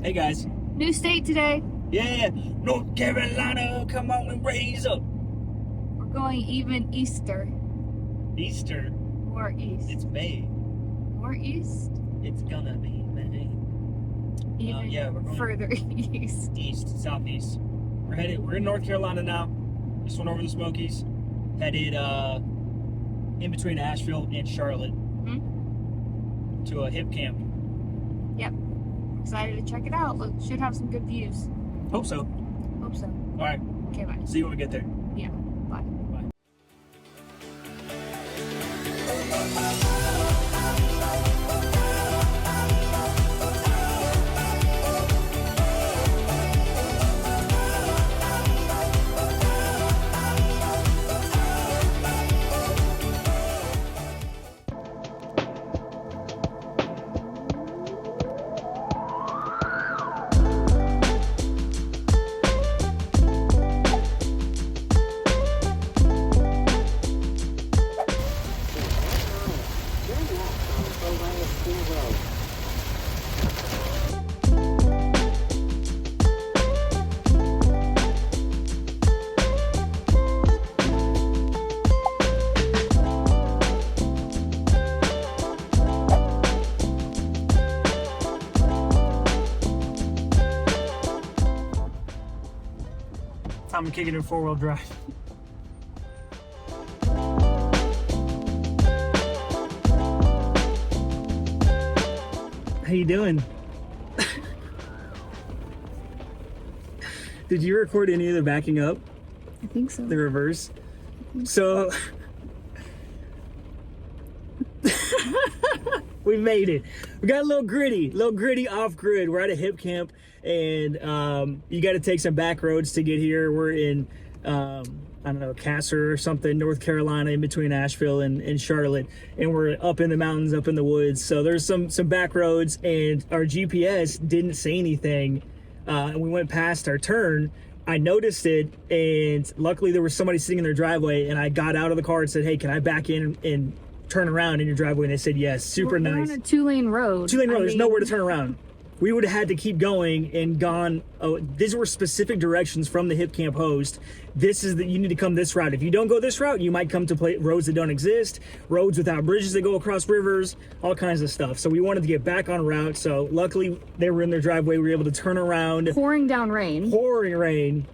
Hey guys. New state today. Yeah, North Carolina, come on and raise up. We're going even easter. Easter. More east. It's May. More east? It's gonna be May. Even Yeah, we're going further east. East, southeast. We're in North Carolina now. Just went over the Smokies. Headed in between Asheville and Charlotte to a hip camp. Yep. Excited to check it out. Look, should have some good views. Hope so. Hope so. All right. Okay, bye. See you when we get there. Yeah, bye. Bye. I'm kicking in 4-wheel drive. How you doing? Did you record any of the backing up? I think so. The reverse? So we made it. We got a little gritty off grid. We're at a hip camp, and you got to take some back roads to get here. We're in I don't know, Casser or something, North Carolina, in between Asheville and Charlotte, and we're up in the mountains, up in the woods. So there's some back roads, and our GPS didn't say anything, and we went past our turn. I noticed it, and luckily there was somebody sitting in their driveway, and I got out of the car and said, hey, can I back in and turn around in your driveway? And they said yes. Super nice. We're on a 2-lane road. 2-lane road. There's nowhere to turn around. We would have had to keep going and gone. Oh, these were specific directions from the hip camp host. This is you need to come this route. If you don't go this route, you might come to roads that don't exist, roads without bridges that go across rivers, all kinds of stuff. So we wanted to get back on route. So luckily they were in their driveway. We were able to turn around. Pouring down rain. Pouring rain.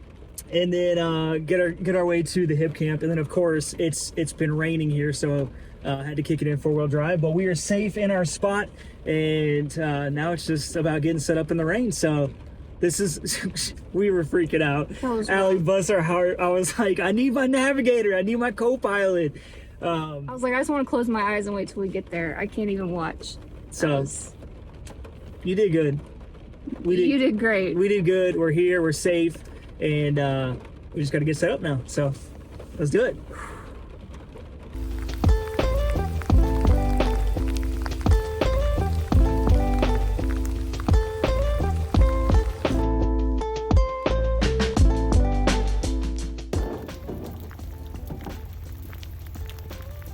And then get our way to the hip camp. And then of course it's been raining here, so had to kick it in 4-wheel drive. But we are safe in our spot, and now it's just about getting set up in the rain. So this is we were freaking out. Aly bust our heart. I was like, I need my navigator. I need my co-pilot. I was like, I just want to close my eyes and wait till we get there. I can't even watch. So you did good. You did great. We did good. We're here. We're safe. And we just got to get set up now. So let's do it.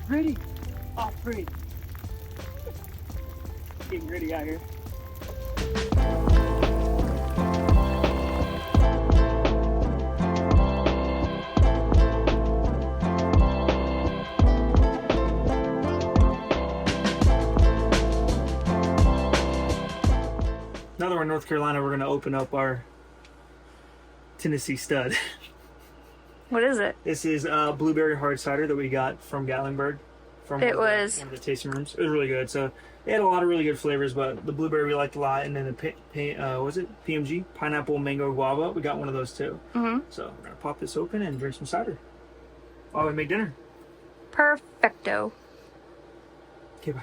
Ready? Off grid. Getting gritty out here. Now that we're in North Carolina, we're going to open up our Tennessee stud. What is it? This is blueberry hard cider that we got from Gatlinburg. From one of the tasting rooms. It was really good. So it had a lot of really good flavors, but the blueberry we liked a lot, and then the was it PMG, pineapple mango guava? We got one of those too. So we're gonna pop this open and drink some cider while we make dinner. Perfecto. Okay, bye.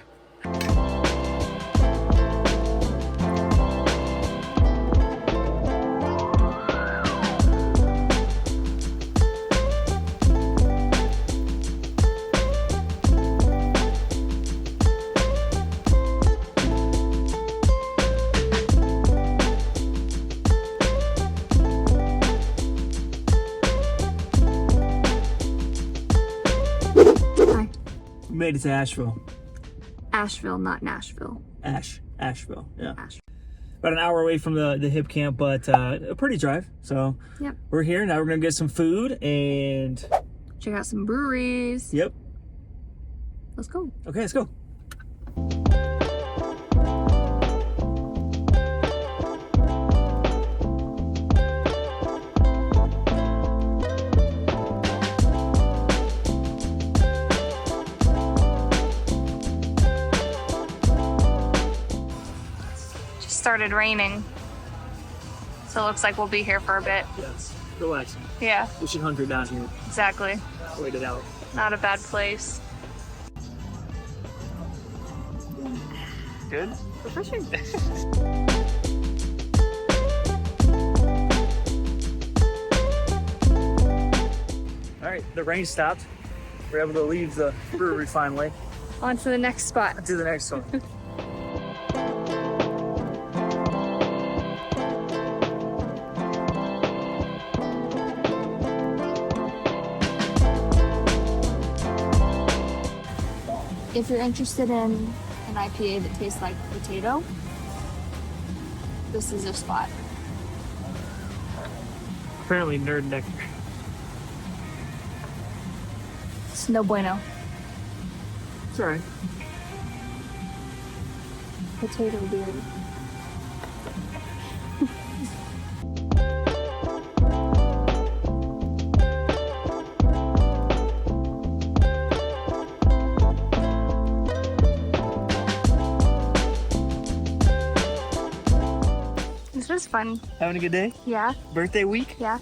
We made it to Asheville. Asheville, not Nashville. Asheville, yeah. Asheville. about an hour away from the hip camp, but a pretty drive. So Yep. we're here now. We're gonna get some food and Check out some breweries. yep. Let's go. Okay, let's go. Just started raining. So it looks like we'll be here for a bit. Yes, relaxing. Yeah, We should hunker down here. exactly. Wait it out. Not a bad place. Good. Refreshing. All right, the rain stopped. We're able to leave the brewery finally. On to the next spot. To the next one. If you're interested in an IPA that tastes like potato, this is your spot. Apparently, nerd nectar. It's no bueno. It's all right. Potato beer. This was fun. Having a good day? Yeah, Birthday week? yeah.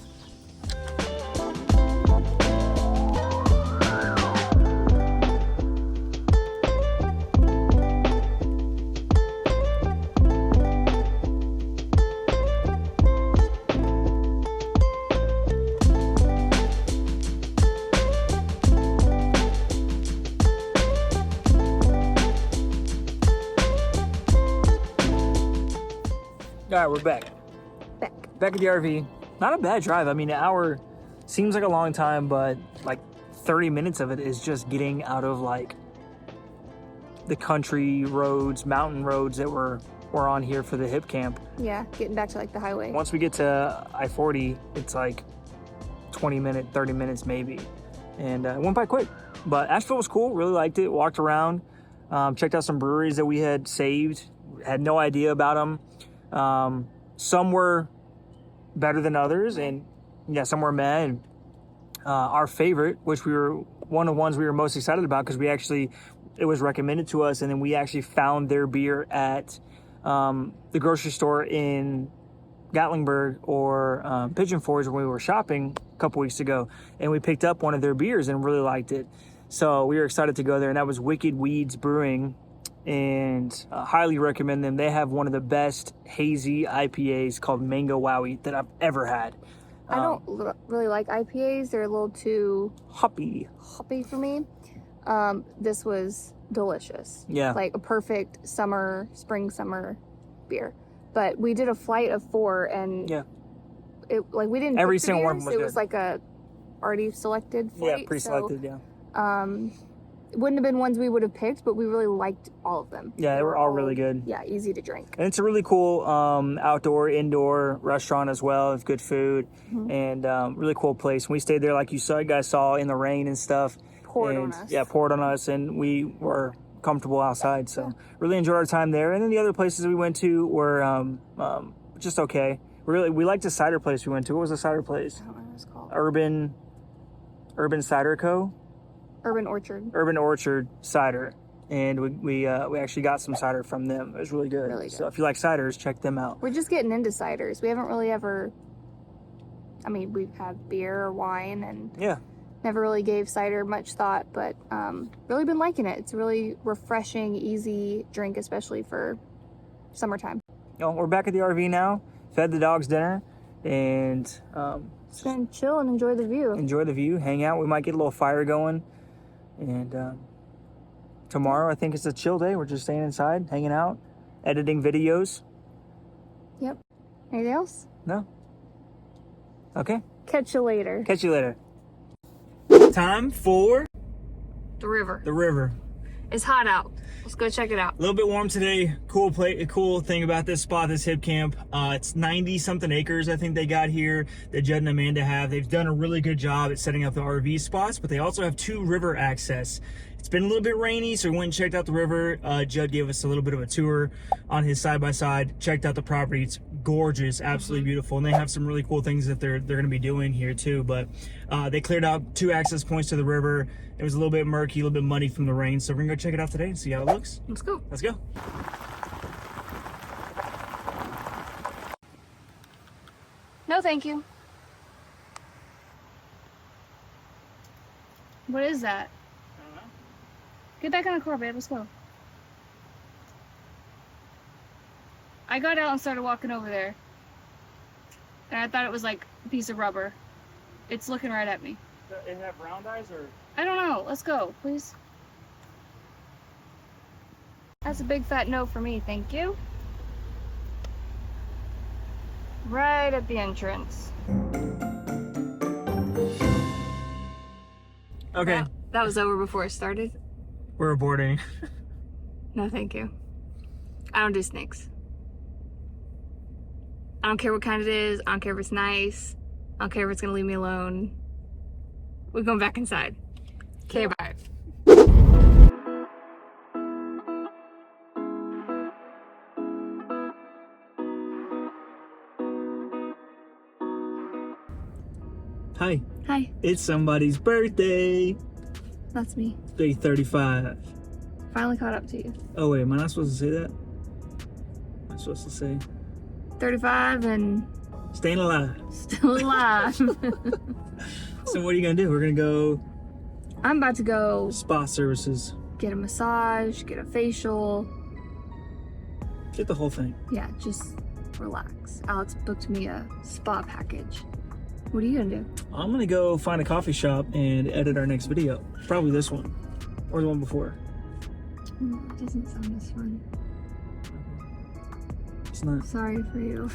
All right, we're back. Back at the RV. Not a bad drive. I mean, an hour seems like a long time, but like 30 minutes of it is just getting out of like the country roads, mountain roads that we're on here for the hip camp. Yeah, getting back to like the highway. Once we get to I-40, it's like 20 minutes, 30 minutes maybe. And it went by quick. But Asheville was cool. Really liked it. Walked around. Checked out some breweries that we had saved. Had no idea about them. Some were better than others, and yeah, some were meh. And our favorite, which we were one of the ones we were most excited about, because it was recommended to us, and then we actually found their beer at the grocery store in Gatlinburg or Pigeon Forge when we were shopping a couple weeks ago, and we picked up one of their beers and really liked it. So we were excited to go there, and that was Wicked Weeds Brewing. And highly recommend them. They have one of the best hazy IPAs called Mango Wowie that I've ever had. I don't really like IPAs. They're a little too hoppy for me. This was delicious. Yeah. Like a perfect spring summer beer. But we did a flight of 4, and yeah, we didn't every pick the single one beers. was It good. was like a already selected flight. Yeah, pre-selected. So, yeah. it wouldn't have been ones we would have picked, but we really liked all of them. Yeah, they were all really good. Yeah, easy to drink. And it's a really cool outdoor, indoor restaurant as well. It's good food and really cool place. We stayed there, like you guys saw, in the rain and stuff. Poured on us. Yeah, poured on us, and we were comfortable outside. So really enjoyed our time there. And then the other places we went to were just okay. We liked the cider place we went to. What was the cider place? I don't know what it's called. Urban Cider Co. Urban Orchard. Urban Orchard cider, and we actually got some cider from them. It was really good. Really good. So if you like ciders, check them out. We're just getting into ciders. We haven't really ever. I mean, we've had beer or wine, and Yeah. never really gave cider much thought, but really been liking it. It's a really refreshing, easy drink, especially for summertime. We're back at the RV now. Fed the dogs dinner, and Just gonna chill and enjoy the view. enjoy the view, hang out. We might get a little fire going. And tomorrow, I think it's a chill day. We're just staying inside, hanging out, editing videos. Yep. Anything else? No? Okay. Catch you later. Catch you later. Time for The river. the river. It's hot out. Let's go check it out. A little bit warm today. Cool thing about this spot, this hip camp. It's 90 something acres I think they got here that Judd and Amanda have. They've done a really good job at setting up the RV spots, but they also have 2 river access. It's been a little bit rainy, so we went and checked out the river. Judd gave us a little bit of a tour on his side-by-side, checked out the property. It's gorgeous, absolutely beautiful, and they have some really cool things that they're going to be doing here too. But they cleared out 2 access points to the river. It was a little bit murky, a little bit muddy from the rain, so we're gonna go check it out today and see how it looks. Let's go. Let's go. No, thank you. What is that? I don't know. Get back on the car, babe. Let's go. I got out and started walking over there. And I thought it was like a piece of rubber. It's looking right at me. Does it have round eyes or? I don't know. Let's go, please. That's a big fat no for me, thank you. Right at the entrance. Okay. That was over before it started? We're aborting. No, thank you. I don't do snakes. I don't care what kind it is. I don't care if it's nice. I don't care if it's gonna leave me alone. We're going back inside. Okay, bye. Hi. Hi, It's somebody's birthday. that's me. Day 35. Finally caught up to you. Oh wait, am I not supposed to say that? I'm supposed to say 35 and staying alive. still alive. So what are you gonna do? We're gonna go I'm about to go spa services. get a massage, get a facial. Get the whole thing. Yeah, just relax. Alex booked me a spa package. What are you gonna do? I'm gonna go find a coffee shop and edit our next video. Probably this one. Or the one before. It doesn't sound as fun. It's not. Sorry for you.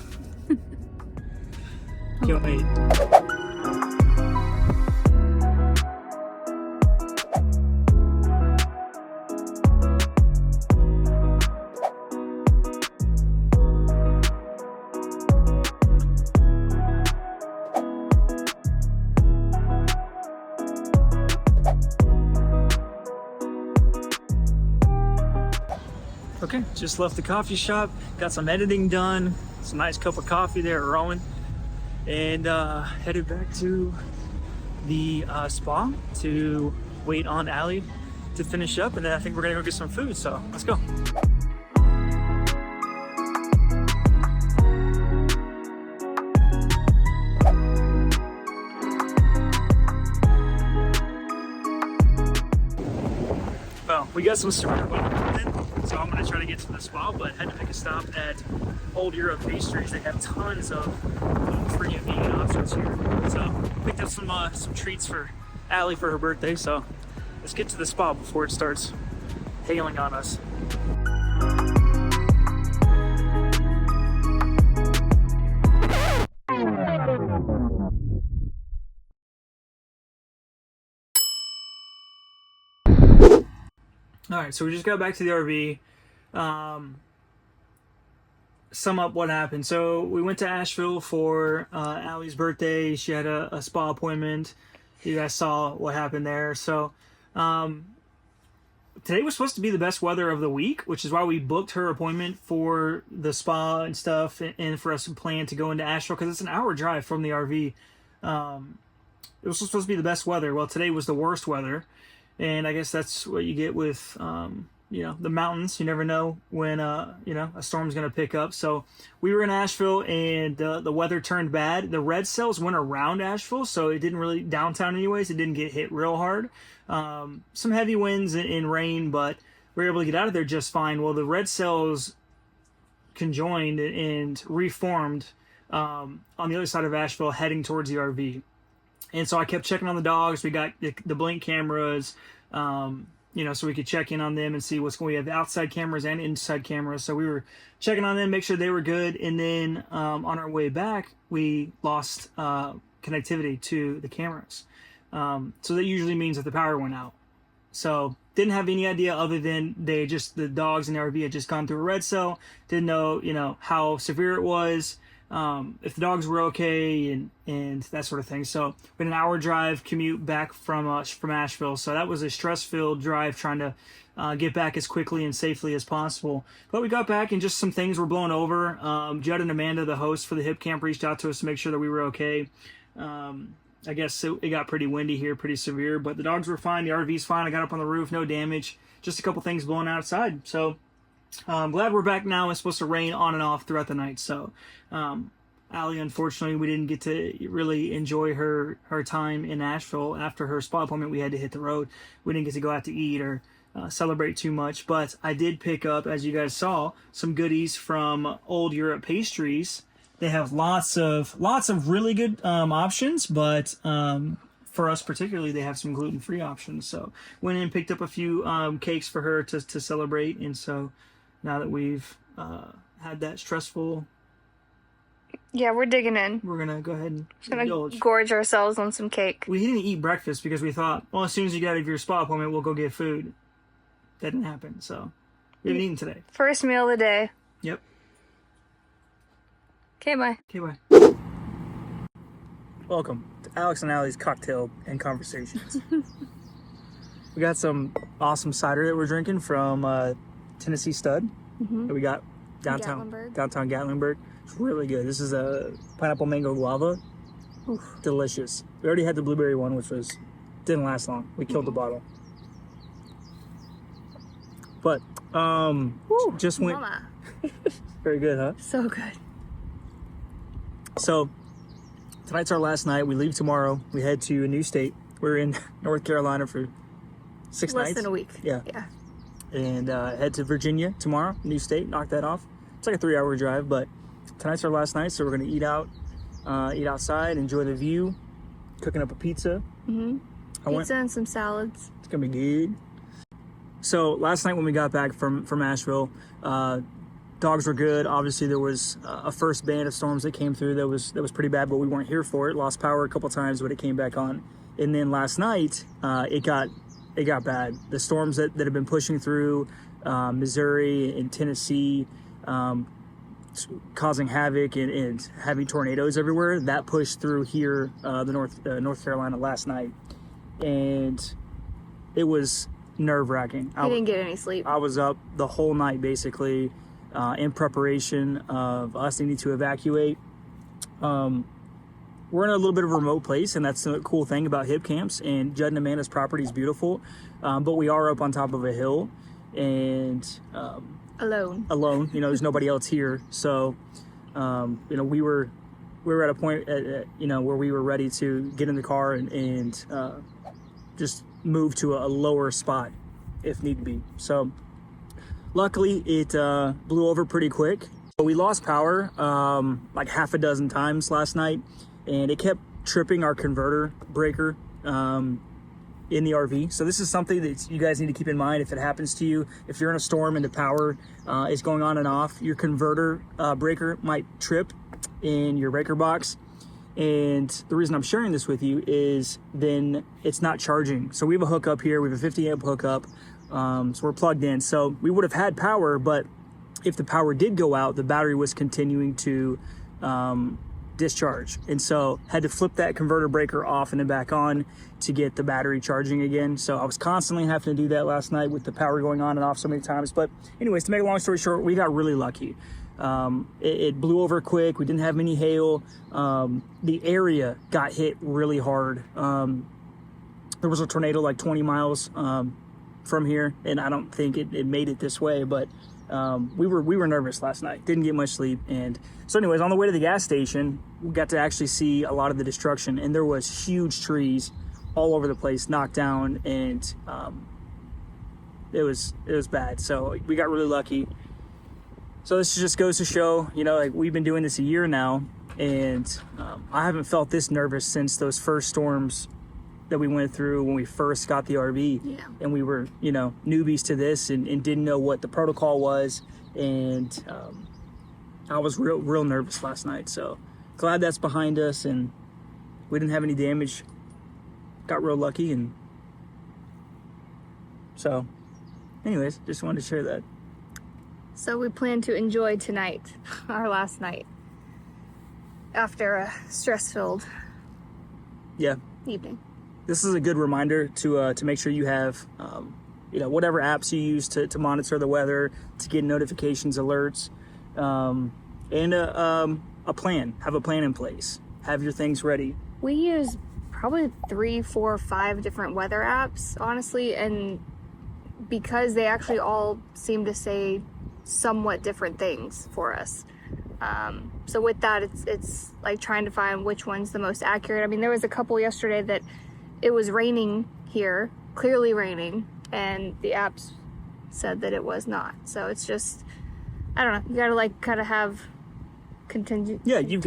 Can't wait. Okay, just left the coffee shop, got some editing done, some nice cup of coffee there, Rowan, and headed back to the spa to wait on Aly to finish up, and then I think we're gonna go get some food, so let's go. Well, we got some suburban equipment, so I'm gonna try to get to the spa, but had to make a stop at Old Europe Pastries. They have tons of free and vegan options here. So picked up some treats for Aly for her birthday. So let's get to the spa before it starts hailing on us. All right, so we just got back to the RV. Sum up what happened. So we went to Asheville for Aly's birthday. She had a spa appointment. You guys saw what happened there. So today was supposed to be the best weather of the week, which is why we booked her appointment for the spa and stuff, and for us to plan to go into Asheville, because it's an hour drive from the RV. It was supposed to be the best weather. Well, today was the worst weather. And I guess that's what you get with, you know, the mountains. You never know when, you know, a storm's going to pick up. So we were in Asheville, and the weather turned bad. The red cells went around Asheville, so it didn't really, downtown anyways, it didn't get hit real hard. Some heavy winds and rain, but we were able to get out of there just fine. Well, the red cells conjoined and reformed on the other side of Asheville, heading towards the RV. And so I kept checking on the dogs. We got the blink cameras, you know, so we could check in on them and see what's going on. We have outside cameras and inside cameras. So we were checking on them, make sure they were good. And then on our way back, we lost connectivity to the cameras. So that usually means that the power went out. So didn't have any idea other than the dogs in the RV had just gone through a red cell. Didn't know, how severe it was, if the dogs were okay, and that sort of thing. So we had an hour drive commute back from Asheville. So that was a stress-filled drive trying to get back as quickly and safely as possible. But we got back and just some things were blown over. Judd and Amanda, the hosts for the hip camp, reached out to us to make sure that we were okay. I guess it got pretty windy here, pretty severe, but the dogs were fine. The RV's fine. I got up on the roof, no damage. Just a couple things blowing outside. So I'm glad we're back now. It's supposed to rain on and off throughout the night. So Aly, unfortunately, we didn't get to really enjoy her time in Asheville. After her spa appointment, we had to hit the road. We didn't get to go out to eat or celebrate too much, but I did pick up, as you guys saw, some goodies from Old Europe Pastries. They have lots of really good options, but for us particularly, they have some gluten-free options. So went in and picked up a few cakes for her to celebrate. And so now that we've had that stressful, Yeah, we're digging in. we're gonna go ahead and Just gonna indulge. gorge ourselves on some cake. We didn't eat breakfast because we thought, well, as soon as you get out of your spa appointment, we'll go get food. That didn't happen, so we haven't eaten today. First meal of the day. Yep. Okay, bye. Okay, bye. Welcome to Alex and Aly's Cocktail and Conversations. We got some awesome cider that we're drinking from Tennessee Stud that we got downtown Gatlinburg. It's really good. This is a pineapple mango guava. Oof, delicious. We already had the blueberry one, which didn't last long. We killed the bottle. But just went Mama. very good, huh? So good. So tonight's our last night. We leave tomorrow. We head to a new state. We're in North Carolina for 6 nights. Less than a week. Yeah. Yeah. And head to Virginia tomorrow. New state. Knock that off. It's like a 3-hour drive, but tonight's our last night, so we're gonna eat out, eat outside, enjoy the view. Cooking up a pizza. Pizza and some salads. It's gonna be good. So last night when we got back from Asheville, dogs were good. Obviously there was a first band of storms that came through that was pretty bad, but we weren't here for it. Lost power a couple times, but it came back on. And then last night it got bad. The storms that have been pushing through Missouri and Tennessee, causing havoc and having tornadoes everywhere, that pushed through here, North Carolina last night, and it was nerve-wracking. I didn't get any sleep. I was up the whole night basically in preparation of us needing to evacuate. We're in a little bit of a remote place, and that's the cool thing about hip camps, and Judd and Amanda's property is beautiful, but we are up on top of a hill and Alone. there's nobody else here, so we were at a point where we were ready to get in the car and just move to a lower spot if need be. So luckily it blew over pretty quick. We lost power like half a dozen times last night, and it kept tripping our converter breaker in the RV. So this is something that you guys need to keep in mind if it happens to you. If you're in a storm and the power is going on and off, your converter breaker might trip in your breaker box. And the reason I'm sharing this with you is then it's not charging. So we have a hookup here. We have a 50 amp hookup. So we're plugged in. So we would have had power, but if the power did go out, the battery was continuing to discharge. And so had to flip that converter breaker off and then back on to get the battery charging again. So I was constantly having to do that last night with the power going on and off so many times. But anyways, to make a long story short, we got really lucky. It blew over quick. We didn't have any hail. The area got hit really hard. There was a tornado like 20 miles from here, and I don't think it made it this way, but we were nervous last night. Didn't get much sleep. And so anyways, on the way to the gas station, we got to actually see a lot of the destruction, and there was huge trees all over the place knocked down, and it was bad. So we got really lucky. So this just goes to show, like we've been doing this a year now, and I haven't felt this nervous since those first storms that we went through when we first got the RV. Yeah. And we were, newbies to this and didn't know what the protocol was. And I was real nervous last night. So glad that's behind us and we didn't have any damage. Got real lucky and So anyways, just wanted to share that. So we plan to enjoy tonight, our last night, after a stress-filled evening. This is a good reminder to make sure you have, whatever apps you use to monitor the weather, to get notifications, alerts, and a plan. Have a plan in place. Have your things ready. We use probably 3, 4, 5 different weather apps, honestly, and because they actually all seem to say somewhat different things for us. So with that, it's like trying to find which one's the most accurate. I mean, there was a couple yesterday that it was raining here, clearly raining, and the apps said that it was not. So it's just, I don't know, you gotta like kind of have contingencies. You've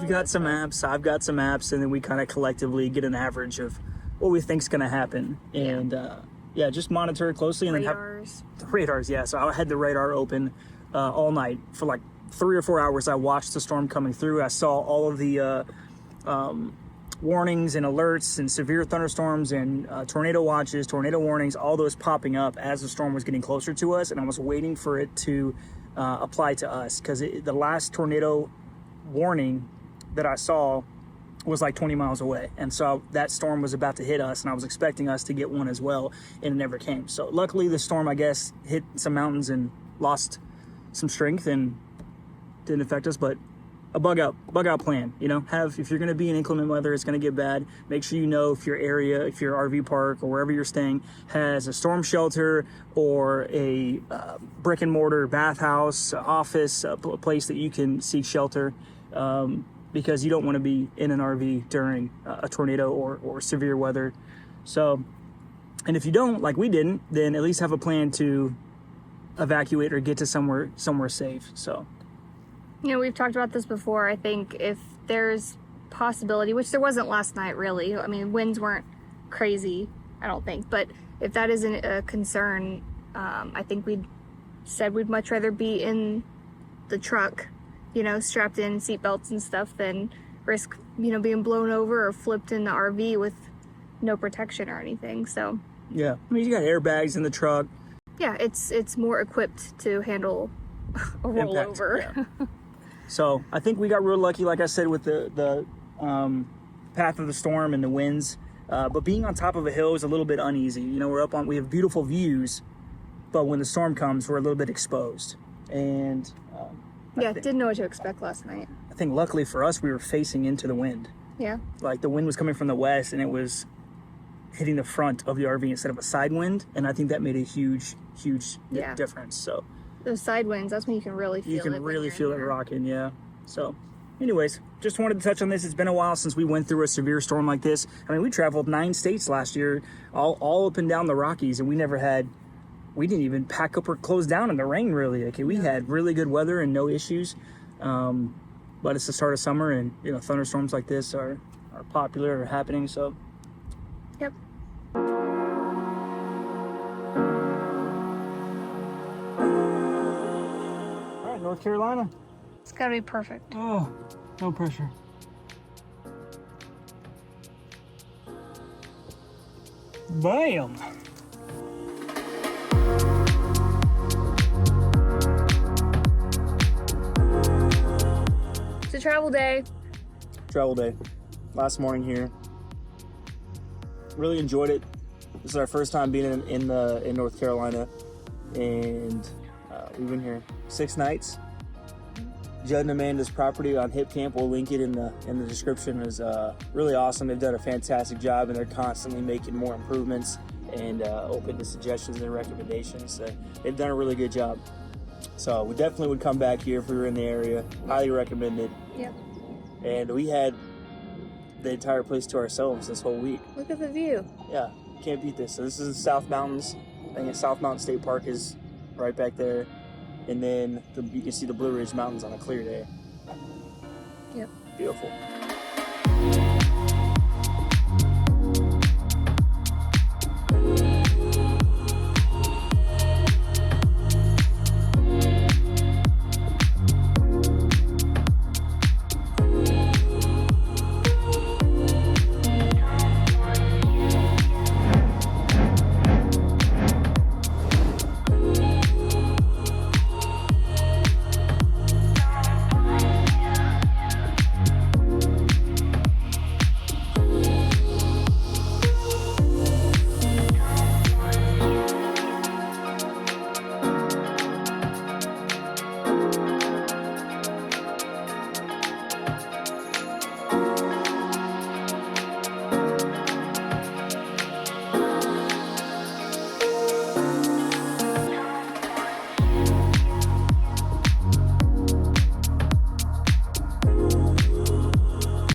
got some apps, I've got some apps, and then we kind of collectively get an average of what we think's gonna happen. And just monitor it closely. And radars. Then have the radars, yeah. So I had the radar open all night for like 3 or 4 hours. I watched the storm coming through. I saw all of the warnings and alerts and severe thunderstorms and tornado watches, tornado warnings, all those popping up as the storm was getting closer to us. And I was waiting for it to apply to us, because the last tornado warning that I saw was like 20 miles away. And so that storm was about to hit us, and I was expecting us to get one as well, and it never came. So luckily the storm, I guess, hit some mountains and lost some strength and didn't affect us. But a bug out plan, if you're going to be in inclement weather, it's going to get bad. Make sure you know if your area, if your RV park or wherever you're staying has a storm shelter or a brick and mortar bathhouse, office, a place that you can seek shelter, because you don't want to be in an RV during a tornado or severe weather. So, and if you don't, like we didn't, then at least have a plan to evacuate or get to somewhere safe. So. We've talked about this before. I think if there's possibility, which there wasn't last night really, I mean, winds weren't crazy, I don't think, but if that isn't a concern, I think we'd much rather be in the truck, strapped in seatbelts and stuff, than risk, being blown over or flipped in the RV with no protection or anything. So yeah, I mean, you got airbags in the truck. Yeah, it's more equipped to handle a rollover. Yeah. So I think we got real lucky, like I said, with the path of the storm and the winds. But being on top of a hill is a little bit uneasy. We have beautiful views, but when the storm comes, we're a little bit exposed. And didn't know what to expect last night. I think luckily for us, we were facing into the wind. Yeah. Like the wind was coming from the west, and it was hitting the front of the RV instead of a side wind. And I think that made a huge difference. So. Those side winds, that's when you can really feel it. You can really feel it rocking, yeah. So, anyways, just wanted to touch on this. It's been a while since we went through a severe storm like this. I mean, we traveled 9 states last year, all up and down the Rockies, and we didn't even pack up or close down in the rain, really. Okay, we had really good weather and no issues. But it's the start of summer, and, thunderstorms like this are popular or happening, so. Yep. North Carolina. It's gotta be perfect. Oh, no pressure. Bam! It's a travel day. Travel day. Last morning here. Really enjoyed it. This is our first time being in North Carolina, and we've been here 6 nights. Judd and Amanda's property on Hip Camp, we'll link it in the description, is really awesome. They've done a fantastic job, and they're constantly making more improvements and open to suggestions and recommendations. They've done a really good job. So we definitely would come back here if we were in the area. Highly recommended. Yep. And we had the entire place to ourselves this whole week. Look at the view. Yeah, can't beat this. So this is the South Mountains. I think South Mountain State Park is right back there. And then you can see the Blue Ridge Mountains on a clear day. Yep. Beautiful.